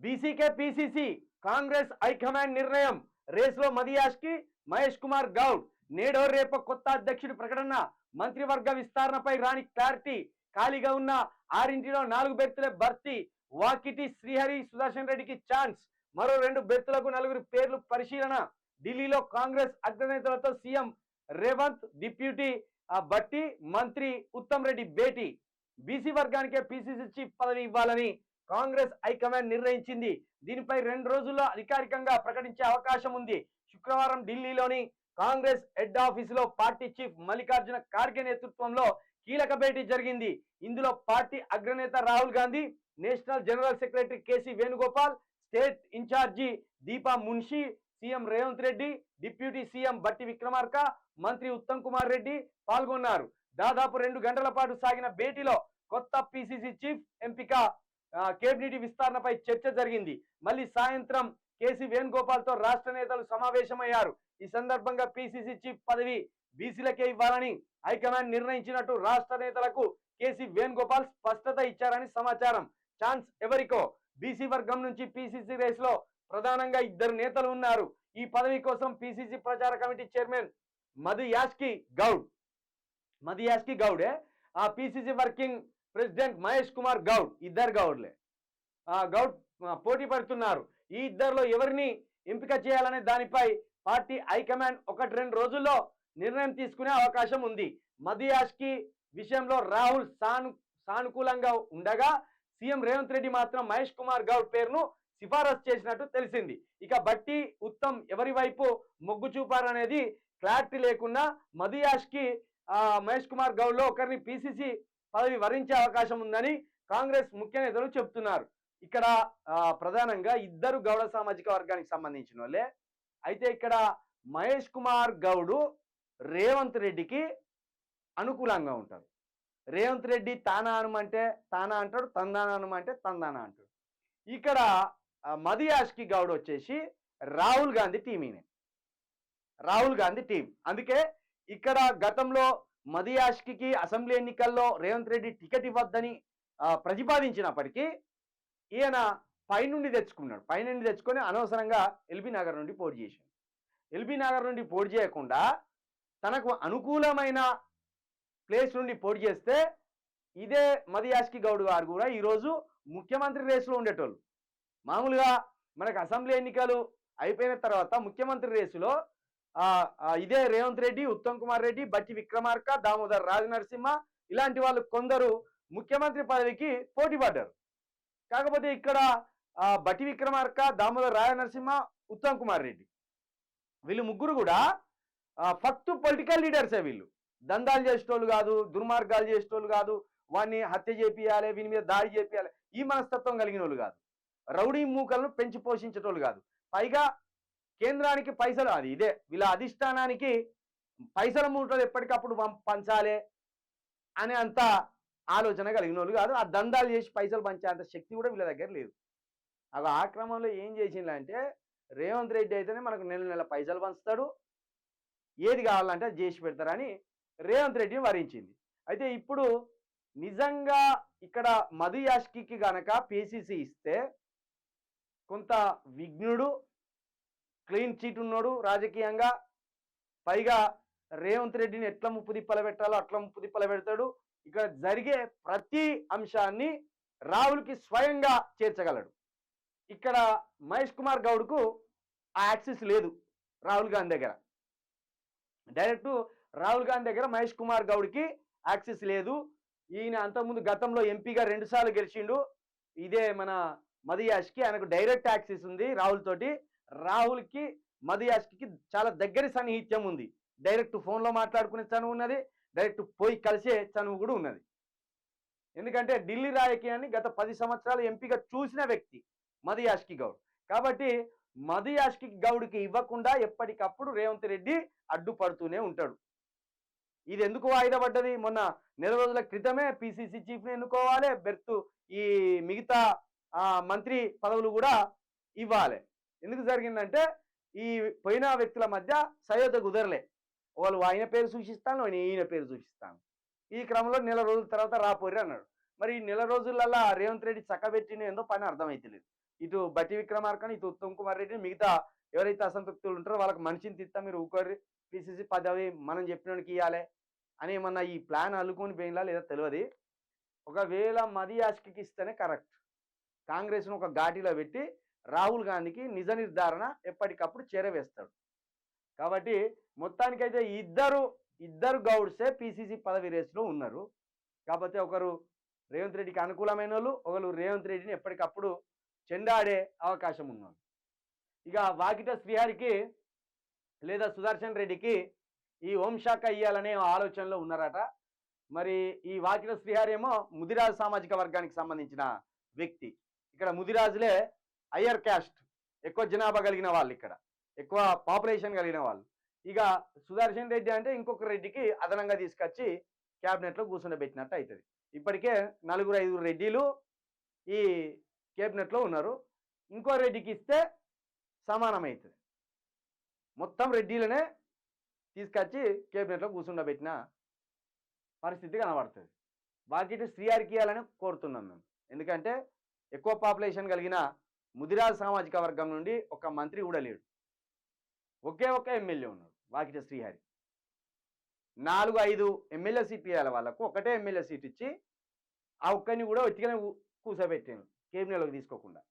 BCK PCC Congress high command నిర్ణయం రేసులో మదియాష్కి మహేష్ కుమార్ గౌడ్ నేడో రేపో కొత్త అధ్యక్షుడి ప్రకటన మంత్రివర్గ విస్తరణపై రాని క్లారిటీ ఖాళీగా ఉన్న 6 4 బెర్తులే భర్తీ వాకిటి శ్రీహరి సుదర్శన్ రెడ్డికి ఛాన్స్ మరో 2 బెర్తులకు 4 పేర్లు పరిశీలన ఢిల్లీలో కాంగ్రెస్ అగ్రనేతలతో సీఎం రేవంత్ డిప్యూటీ బట్టి మంత్రి ఉత్తమ్ రెడ్డి భేటీ బీసీ వర్గానికే పీసీసీ చీఫ్ పదవి ఇవ్వాలని కాంగ్రెస్ హైకమాండ్ నిర్ణయించింది. దీనిపై 2 రోజుల్లో అధికారికంగా ప్రకటించే అవకాశం ఉంది. శుక్రవారం ఢిల్లీలోని కాంగ్రెస్ హెడ్ ఆఫీసులో పార్టీ చీఫ్ మల్లికార్జున ఖార్గే నేతృత్వంలో కీలక భేటీ జరిగింది. ఇందులో పార్టీ అగ్రనేత Rahul Gandhi, national general secretary KC Venugopal, state incharge Deepa Munshi, CM Revanth Reddy, deputy CM Bhatti Vikramarka, మంత్రి ఉత్తమ్ కుమార్ రెడ్డి పాల్గొన్నారు. దాదాపు 2 గంటల పాటు సాగిన భేటీలో కొత్త పీసీసీ చీఫ్ ఎంపిక, కేబినెట్ విస్తరణపై చర్చ జరిగింది. మళ్ళీ సాయంత్రం కేసీ వేణుగోపాల్ తో రాష్ట్ర నేతలు సమావేశమయ్యారు. ఈ సందర్భంగా పీసీసీ చీఫ్ పదవి బీసీలకే ఇవ్వాలని హైకమాండ్ నిర్ణయించినట్టు రాష్ట్ర నేతలకు కేసీ వేణుగోపాల్ స్పష్టత ఇచ్చారని సమాచారం. ఛాన్స్ ఎవరికో బీసీ వర్గం నుంచి పీసీసీ రేస్ లో ప్రధానంగా 2 నేతలు ఉన్నారు. ఈ పదవి కోసం పీసీసీ ప్రచార కమిటీ చైర్మన్ మధు యాష్కి గౌడే, ఆ PCC working president Mahesh Kumar Goud, ఇద్దరు గౌడ్లే గౌడ్ పోటీ పడుతున్నారు. ఈ ఇద్దరిలో ఎవరిని ఎంపిక చేయాలనే దానిపై పార్టీ హైకమాండ్ 1-2 రోజుల్లో నిర్ణయం తీసుకునే అవకాశం ఉంది. మధు యాష్కి విషయంలో రాహుల్ సానుకూలంగా ఉండగా సీఎం రేవంత్ రెడ్డి మాత్రం మహేష్ కుమార్ గౌడ్ పేరును సిఫారసు చేసినట్టు తెలిసింది. ఇక బట్టి ఉత్తమ్ ఎవరి వైపు మొగ్గు చూపారనేది క్లారిటీ లేకుండా మధు యాష్కి మహేష్ కుమార్ గౌడ్ లో ఒకరిని పీసీసీ పదవి వరించే అవకాశం ఉందని కాంగ్రెస్ ముఖ్య నేతలు చెబుతున్నారు. ఇక్కడ ప్రధానంగా 2 గౌడ సామాజిక వర్గానికి సంబంధించిన వాళ్ళే. అయితే ఇక్కడ మహేష్ కుమార్ గౌడ్ రేవంత్ రెడ్డికి అనుకూలంగా ఉంటారు. రేవంత్ రెడ్డి తానా అనుమంటే తానా అంటాడు, తందానా అనుమంటే తందానా అంటాడు. ఇక్కడ మధు యాష్కి గౌడ్ వచ్చేసి రాహుల్ గాంధీ టీం. అందుకే ఇక్కడ గతంలో మధు యాష్కి అసెంబ్లీ ఎన్నికల్లో రేవంత్ రెడ్డి టికెట్ ఇవ్వద్దని ప్రతిపాదించినప్పటికీ ఈయన పైనుండి తెచ్చుకొని అనవసరంగా ఎల్బీ నగర్ నుండి పోటీ చేశాడు. ఎల్బీ నగర్ నుండి పోటీ చేయకుండా తనకు అనుకూలమైన ప్లేస్ నుండి పోటీ చేస్తే ఇదే మధు యాష్కి గౌడ్ గారు కూడా ఈరోజు ముఖ్యమంత్రి రేసులో ఉండేటోళ్ళు. మామూలుగా మనకు అసెంబ్లీ ఎన్నికలు అయిపోయిన తర్వాత ముఖ్యమంత్రి రేసులో ఇదే రేవంత్ రెడ్డి, ఉత్తమ్ కుమార్ రెడ్డి, బట్టి విక్రమార్క, దామోదర్ రాజనరసింహ ఇలాంటి వాళ్ళు కొందరు ముఖ్యమంత్రి పదవికి పోటీ పడ్డారు. కాకపోతే ఇక్కడ బట్టి విక్రమార్క, దామోదర్ రాజనరసింహ, ఉత్తమ్ కుమార్ రెడ్డి వీళ్ళు ముగ్గురు కూడా ఫక్తు పొలిటికల్ లీడర్సే. వీళ్ళు దందాలు చేసేటోళ్ళు కాదు, దుర్మార్గాలు చేసేటోళ్ళు కాదు, వాడిని హత్య చేపియాలి, వీని మీద దాడి చేపియాలి ఈ మనస్తత్వం కలిగిన వాళ్ళు కాదు, రౌడీ మూకలను పెంచి పోషించేటోళ్ళు కాదు. పైగా కేంద్రానికి పైసలు ఇదే వీళ్ళ అధిష్టానానికి పైసల మూటలు ఎప్పటికప్పుడు పంచాలి అనే అంత ఆలోచన కలిగిన వాళ్ళు కాదు. ఆ దందాలు చేసి పైసలు పంచే అంత శక్తి కూడా వీళ్ళ దగ్గర లేదు. ఆ క్రమంలో ఏం చేసిందంటే రేవంత్ రెడ్డి అయితేనే మనకు నెల పైసలు పంచుతాడు, ఏది కావాలంటే అది చేసి పెడతారని రేవంత్ రెడ్డిని వరించింది. అయితే ఇప్పుడు నిజంగా ఇక్కడ మధు యాష్కి గనక పీసీసీ ఇస్తే కొంత విఘ్నుడు, క్లీన్ చీట్ ఉన్నాడు రాజకీయంగా, పైగా రేవంత్ రెడ్డిని ఎట్లా ముప్పు తిప్పల పెట్టాలో అట్లా ముప్పు తిప్పల పెడతాడు. ఇక్కడ జరిగే ప్రతి అంశాన్ని రాహుల్కి స్వయంగా చేర్చగలడు. ఇక్కడ మహేష్ కుమార్ గౌడ్కు ఆ యాక్సెస్ లేదు. రాహుల్ గాంధీ దగ్గర డైరెక్ట్ మహేష్ కుమార్ గౌడ్కి యాక్సెస్ లేదు. ఈయన అంతకుముందు గతంలో ఎంపీగా 2 సార్లు గెలిచిండు. ఇదే మన మధు యాష్కి, ఆయనకు డైరెక్ట్ యాక్సెస్ ఉంది రాహుల్ తోటి. రాహుల్కి మధు యాష్కి చాలా దగ్గరి సన్నిహిత్యం ఉంది. డైరెక్ట్ ఫోన్లో మాట్లాడుకునే చనువు ఉన్నది, డైరెక్ట్ పోయి కలిసే చనువు కూడా ఉన్నది. ఎందుకంటే ఢిల్లీ రాజకీయాన్ని గత 10 సంవత్సరాలు ఎంపీగా చూసిన వ్యక్తి మధు యాష్కి గౌడ్. కాబట్టి మధు యాష్కి గౌడ్కి ఇవ్వకుండా ఎప్పటికప్పుడు రేవంత్ రెడ్డి అడ్డుపడుతూనే ఉంటాడు. ఇది ఎందుకు వాయిదా పడ్డది? మొన్న నెల రోజుల క్రితమే పీసీసీ చీఫ్ని ఎన్నుకోవాలి, బెర్త్ ఈ మిగతా మంత్రి పదవులు కూడా ఇవ్వాలి. ఎందుకు జరిగిందంటే ఈ పోయిన వ్యక్తుల మధ్య సయోధ్య కుదరలే. వాళ్ళు ఆయన పేరు సూచిస్తాను, ఈయన పేరు సూచిస్తాను. ఈ క్రమంలో నెల రోజుల తర్వాత రాపోర్రి అన్నాడు. మరి ఈ నెల రోజులల్లా రేవంత్ రెడ్డి చక్కబెట్టిన ఏందో పని అర్థమైతలేదు. ఇటు బట్టి విక్రమార్కని, ఇటు ఉత్తమ్ కుమార్ రెడ్డి, మిగతా ఎవరైతే అసంతృప్తులు ఉంటారో వాళ్ళకి మనిషిని తిత్తా మీరు ఊకోర్రి, పిసిసి పదవి మనం చెప్పినోడికి ఇవ్వాలి అని ఏమన్నా ఈ ప్లాన్ అల్లుకొని పోయినలా లేదా తెలియదు. ఒకవేళ మది యాష్కి ఇస్తేనే కరెక్ట్. కాంగ్రెస్ను ఒక ఘాటీలో పెట్టి రాహుల్ గాంధీకి నిజ నిర్ధారణ ఎప్పటికప్పుడు చేరవేస్తాడు. కాబట్టి మొత్తానికైతే ఇద్దరు గౌడ్సే పిసిసి పదవి రేసులో ఉన్నారు. కాకపోతే ఒకరు రేవంత్ రెడ్డికి అనుకూలమైన వాళ్ళు, ఒకరు రేవంత్ రెడ్డిని ఎప్పటికప్పుడు చెండాడే అవకాశం ఉన్నారు. ఇక వాకిట శ్రీహరికి లేదా సుదర్శన్ రెడ్డికి ఈ హోంశాఖ ఇయ్యాలనే ఆలోచనలో ఉన్నారట. మరి ఈ వాకిట శ్రీహరి ఏమో ముదిరాజు సామాజిక వర్గానికి సంబంధించిన వ్యక్తి. ఇక్కడ ముదిరాజులే హయ్యర్ క్యాస్ట్, ఎక్కువ జనాభా కలిగిన వాళ్ళు, ఇక్కడ ఎక్కువ పాపులేషన్ కలిగిన వాళ్ళు. ఇక సుదర్శన్ రెడ్డి అంటే ఇంకొక రెడ్డికి అదనంగా తీసుకొచ్చి క్యాబినెట్లో కూర్చుండబెట్టినట్టు అవుతుంది. ఇప్పటికే 4-5 రెడ్డిలు ఈ క్యాబినెట్లో ఉన్నారు. ఇంకో రెడ్డికి ఇస్తే సమానమవుతుంది. మొత్తం రెడ్డిలనే తీసుకొచ్చి క్యాబినెట్లో కూర్చుండబెట్టిన పరిస్థితి కనబడుతుంది. వాకిటి శ్రీహరికి ఇవ్వాలని కోరుతున్నాం మేము. ఎందుకంటే ఎక్కువ పాపులేషన్ కలిగిన ముదిరాజు సామాజిక వర్గం నుండి ఒక మంత్రి కూడా లేడు. ఒకే ఒక ఎమ్మెల్యే ఉన్నాడు వాకిటి శ్రీహరి. 4-5 ఎమ్మెల్యే సీట్లు ఇవ్వాలి వాళ్ళకు, ఒకటే ఎమ్మెల్యే సీట్ ఇచ్చి ఆ ఒక్కరిని కూడా ఒత్తిగానే కూర్చోబెట్టాను కేబినెట్లోకి తీసుకోకుండా.